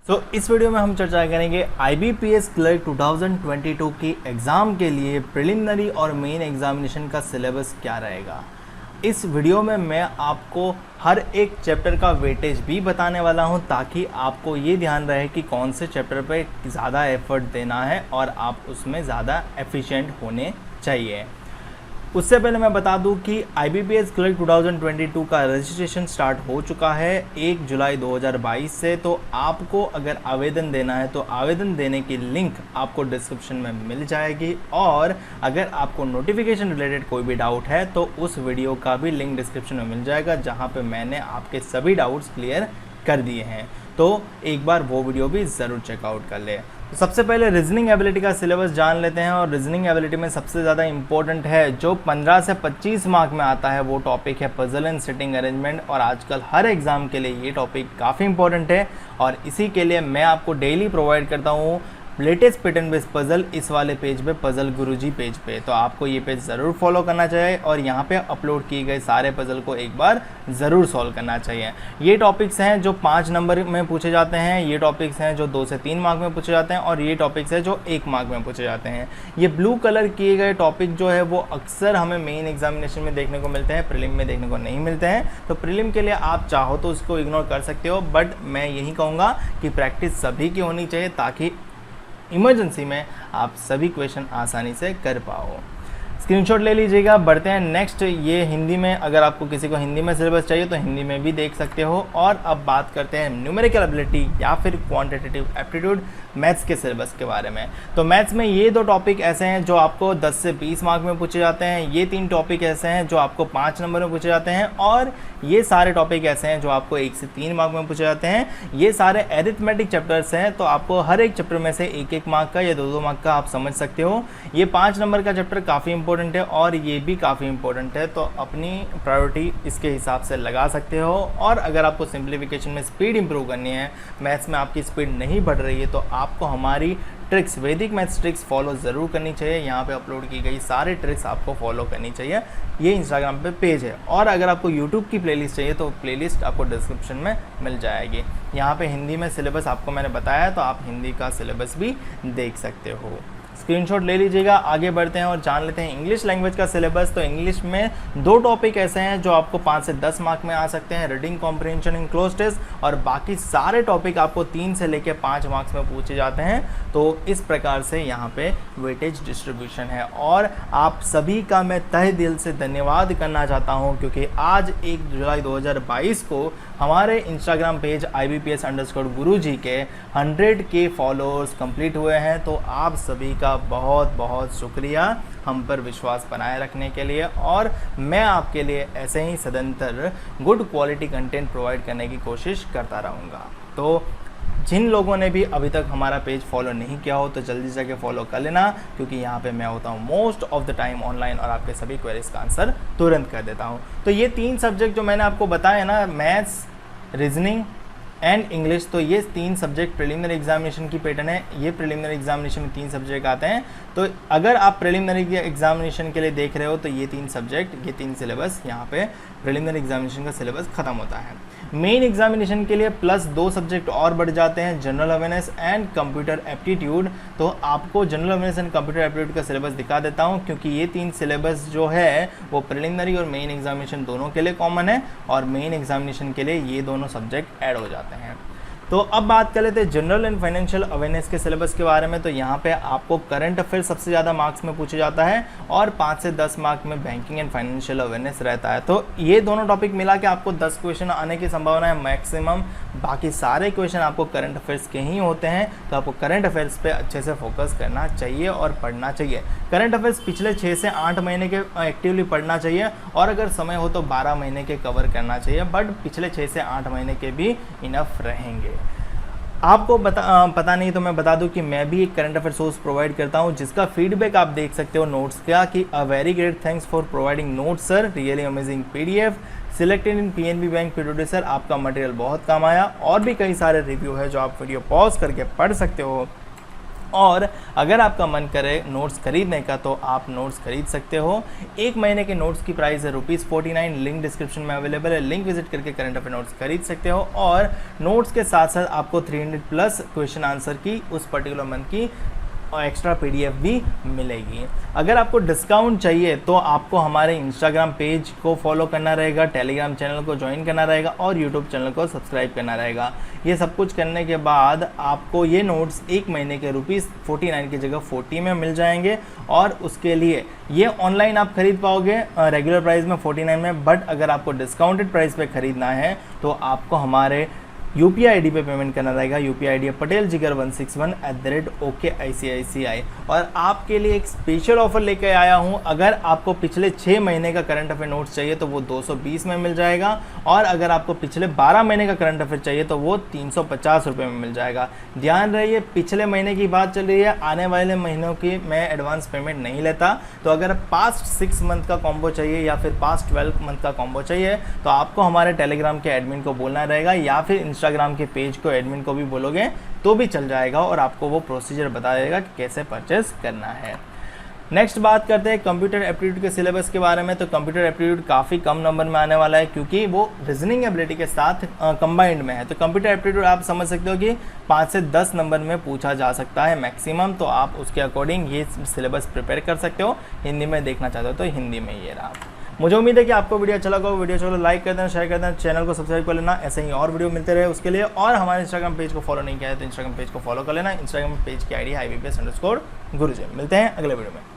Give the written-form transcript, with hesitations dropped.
इस वीडियो में हम चर्चा करेंगे IBPS क्लर्क 2022 की एग्ज़ाम के लिए प्रिलिमिनरी और मेन एग्जामिनेशन का सिलेबस क्या रहेगा। इस वीडियो में मैं आपको हर एक चैप्टर का वेटेज भी बताने वाला हूं ताकि आपको ये ध्यान रहे कि कौन से चैप्टर पे ज़्यादा एफर्ट देना है और आप उसमें ज़्यादा एफिशिएंट होने चाहिए। उससे पहले मैं बता दूं कि IBPS क्लर्क 2022 का रजिस्ट्रेशन स्टार्ट हो चुका है 1 जुलाई 2022 से। तो आपको अगर आवेदन देना है तो आवेदन देने की लिंक आपको डिस्क्रिप्शन में मिल जाएगी, और अगर आपको नोटिफिकेशन रिलेटेड कोई भी डाउट है तो उस वीडियो का भी लिंक डिस्क्रिप्शन में मिल जाएगा जहां पे मैंने आपके सभी डाउट्स क्लियर कर दिए हैं। तो एक बार वो वीडियो भी ज़रूर चेकआउट कर ले। तो सबसे पहले रीजनिंग एबिलिटी का सिलेबस जान लेते हैं, और रीजनिंग एबिलिटी में सबसे ज़्यादा इंपॉर्टेंट है जो 15 से 25 मार्क में आता है वो टॉपिक है पजल एंड सिटिंग अरेंजमेंट। और आजकल हर एग्ज़ाम के लिए ये टॉपिक काफ़ी इंपॉर्टेंट है और इसी के लिए मैं आपको डेली प्रोवाइड करता हूँ लेटेस्ट पैटर्न बेस्ड पजल इस वाले पेज पे, पजल गुरुजी पेज पे। तो आपको ये पेज ज़रूर फॉलो करना चाहिए और यहाँ पे अपलोड किए गए सारे पजल को एक बार ज़रूर सॉल्व करना चाहिए। ये टॉपिक्स हैं जो 5 नंबर में पूछे जाते हैं, ये टॉपिक्स हैं जो 2 से 3 मार्क में पूछे जाते हैं, और ये टॉपिक्स हैं जो 1 मार्क में पूछे जाते हैं। ये ब्लू कलर किए गए टॉपिक जो है वो अक्सर हमें मेन एग्जामिनेशन में देखने को मिलते हैं, प्रीलिम में देखने को नहीं मिलते हैं। तो प्रीलिम के लिए आप चाहो तो उसको इग्नोर कर सकते हो, बट मैं यही कहूँगा कि प्रैक्टिस सभी की होनी चाहिए ताकि इमरजेंसी में आप सभी क्वेश्चन आसानी से कर पाओ। स्क्रीनशॉट ले लीजिएगा। बढ़ते हैं नेक्स्ट। ये हिंदी में, अगर आपको किसी को हिंदी में सिलेबस चाहिए तो हिंदी में भी देख सकते हो। और अब बात करते हैं न्यूमेरिकल एबिलिटी या फिर क्वांटिटेटिव एप्टीट्यूड मैथ्स के सिलेबस के बारे में। तो मैथ्स में ये 2 टॉपिक ऐसे हैं जो आपको 10 से 20 मार्क में पूछे जाते हैं, ये 3 टॉपिक ऐसे हैं जो आपको 5 नंबर में पूछे जाते हैं, और ये सारे टॉपिक ऐसे हैं जो आपको 1 से 3 मार्क में पूछे जाते हैं। ये सारे एरिथमेटिक चैप्टर्स हैं, तो आपको हर एक चैप्टर में से 1-1 मार्क का या 2-2 मार्क का आप समझ सकते हो। ये 5 नंबर का चैप्टर काफ़ी इंपॉर्टेंट है और ये भी काफ़ी इंपॉर्टेंट है, तो अपनी प्रायोरिटी इसके हिसाब से लगा सकते हो। और अगर आपको सिंप्लीफिकेशन में स्पीड इंप्रूव करनी है, मैथ्स में आपकी स्पीड नहीं बढ़ रही है, तो आपको हमारी ट्रिक्स, वैदिक मैथ्स ट्रिक्स फॉलो ज़रूर करनी चाहिए। यहाँ पे अपलोड की गई सारे ट्रिक्स आपको फॉलो करनी चाहिए। ये इंस्टाग्राम पे पेज है, और अगर आपको यूट्यूब की प्लेलिस्ट चाहिए तो प्लेलिस्ट आपको डिस्क्रिप्शन में मिल जाएगी। यहाँ पे हिंदी में सिलेबस आपको मैंने बताया, तो आप हिंदी का सिलेबस भी देख सकते हो। स्क्रीनशॉट ले लीजिएगा। आगे बढ़ते हैं और जान लेते हैं इंग्लिश लैंग्वेज का सिलेबस। तो इंग्लिश में 2 टॉपिक ऐसे हैं जो आपको 5 से 10 मार्क में आ सकते हैं, reading comprehension in cloze test, और बाकी सारे टॉपिक आपको 3 से लेकर 5 मार्क्स में पूछे जाते हैं। तो इस प्रकार से यहाँ पे वेटेज डिस्ट्रीब्यूशन है, और आप सभी का मैं तहे दिल से धन्यवाद करना चाहता हूँ क्योंकि आज 1 जुलाई 2022 को हमारे इंस्टाग्राम पेज IBPS_गुरुजी के 100K फॉलोअर्स कंप्लीट हुए हैं। तो आप सभी का बहुत बहुत शुक्रिया हम पर विश्वास बनाए रखने के लिए, और मैं आपके लिए ऐसे ही सदंतर गुड क्वालिटी कंटेंट प्रोवाइड करने की कोशिश करता रहूँगा। तो जिन लोगों ने भी अभी तक हमारा पेज फॉलो नहीं किया हो तो जल्दी से जाके फॉलो कर लेना, क्योंकि यहाँ पे मैं होता हूँ most of the time online और आपके सभी क्वेरीज का आंसर तुरंत कर देता हूँ। तो ये 3 सब्जेक्ट जो मैंने आपको बताया ना, मैथ्स, रीजनिंग एंड इंग्लिश, तो ये 3 सब्जेक्ट प्रिलिमिनरी एग्जामिनेशन की पैटर्न है। ये प्रिलिमिनरी एग्जामिनेशन में 3 सब्जेक्ट आते हैं। तो अगर आप प्रिलिमिनरी एग्जामिनेशन के लिए देख रहे हो तो ये 3 सब्जेक्ट, ये 3 सिलेबस यहाँ पे प्रिलिमिनरी एग्जामिनेशन का सिलेबस खत्म होता है। मेन एग्जामिनेशन के लिए प्लस 2 सब्जेक्ट और बढ़ जाते हैं, general awareness and computer aptitude. तो आपको general awareness and computer aptitude का सिलेबस दिखा देता हूँ, क्योंकि ये 3 सिलेबस जो है वो प्रिलिमिनरी और मेन एग्जामिनेशन दोनों के लिए कॉमन है, और मेन एग्जामिनेशन के लिए ये दोनों सब्जेक्ट ऐड हो जाते हैं। तो अब बात कर लेते हैं जनरल एंड फाइनेंशियल अवेयरनेस के सिलेबस के बारे में। तो यहाँ पे आपको करंट अफेयर सबसे ज़्यादा मार्क्स में पूछा जाता है, और 5 से 10 मार्क में बैंकिंग एंड फाइनेंशियल अवेयरनेस रहता है। तो ये दोनों टॉपिक मिला के आपको 10 क्वेश्चन आने की संभावना है मैक्सिमम। बाकी सारे क्वेश्चन आपको करंट अफेयर्स के ही होते हैं, तो आपको करंट अफेयर्स पे अच्छे से फोकस करना चाहिए और पढ़ना चाहिए। करंट अफेयर्स पिछले 6 से 8 महीने के एक्टिवली पढ़ना चाहिए, और अगर समय हो तो 12 महीने के कवर करना चाहिए, बट पिछले 6 से 8 महीने के भी इनफ रहेंगे। आपको पता नहीं तो मैं बता दूं कि मैं भी एक करंट अफेयर सोर्स प्रोवाइड करता हूं, जिसका फीडबैक आप देख सकते हो नोट्स का, कि a very great thanks for providing notes sir, really amazing PDF selected in PNB bank PW sir, आपका मटेरियल बहुत काम आया। और भी कई सारे रिव्यू है जो आप वीडियो पॉज करके पढ़ सकते हो। और अगर आपका मन करे नोट्स खरीदने का तो आप नोट्स खरीद सकते हो। 1 महीने के नोट्स की प्राइस है ₹49। लिंक डिस्क्रिप्शन में अवेलेबल है, लिंक विजिट करके करंट अफेयर नोट्स खरीद सकते हो। और नोट्स के साथ साथ आपको 300+ क्वेश्चन आंसर की उस पर्टिकुलर मंथ की एक्स्ट्रा PDF भी मिलेगी। अगर आपको डिस्काउंट चाहिए तो आपको हमारे इंस्टाग्राम पेज को फॉलो करना रहेगा, टेलीग्राम चैनल को ज्वाइन करना रहेगा और यूट्यूब चैनल को सब्सक्राइब करना रहेगा। ये सब कुछ करने के बाद आपको ये नोट्स 1 महीने के ₹49 की जगह 40 में मिल जाएंगे। और उसके लिए ये ऑनलाइन आप खरीद पाओगे रेगुलर प्राइस में 49 में, बट अगर आपको डिस्काउंटेड प्राइस पे ख़रीदना है तो आपको हमारे UPI ID पे पेमेंट करना रहेगा। UPI ID है pateljigar161@OKICICI। और आपके लिए एक स्पेशल ऑफर लेकर आया हूँ। अगर आपको पिछले 6 महीने का करंट अफेयर नोट्स चाहिए तो वो 220 में मिल जाएगा, और अगर आपको पिछले 12 महीने का करंट अफेयर चाहिए तो वो 350 रुपये में मिल जाएगा। ध्यान रहिए, पिछले महीने की बात चल रही है, आने वाले महीनों की मैं एडवांस पेमेंट नहीं लेता। तो अगर पास्ट 6 मंथ का कॉम्बो चाहिए या फिर पास्ट 12 मंथ का कॉम्बो चाहिए तो आपको हमारे टेलीग्राम के एडमिन को बोलना रहेगा, या फिर इंस्टाग्राम के पेज को एडमिन को भी बोलोगे तो भी चल जाएगा, और आपको वो प्रोसीजर बता देगा कि कैसे परचेस करना है। नेक्स्ट बात करते हैं कंप्यूटर एप्टीट्यूड के सिलेबस के बारे में। तो कंप्यूटर एप्टीट्यूड काफ़ी कम नंबर में आने वाला है, क्योंकि वो रीजनिंग एबिलिटी के साथ कंबाइंड में है। तो कंप्यूटर एप्टीट्यूड आप समझ सकते हो कि 5 से 10 नंबर में पूछा जा सकता है मैक्सिमम। तो आप उसके अकॉर्डिंग ये सिलेबस प्रिपेयर कर सकते हो। हिंदी में देखना चाहते हो तो हिंदी में ये रहा। मुझे उम्मीद है कि आपको वीडियो अच्छा लगा। वीडियो अच्छा लगा लाइक कर देना, शेयर कर देना, चैनल को सब्सक्राइब कर लेना, ऐसे ही और वीडियो मिलते रहे उसके लिए। और हमारे इंस्टाग्राम पेज को फॉलो नहीं किया है तो इंस्टाग्राम पेज को फॉलो कर लेना। इंस्टाग्राम पेज की ID है IBPS_गुरुजी। मिलते हैं अगले वीडियो में।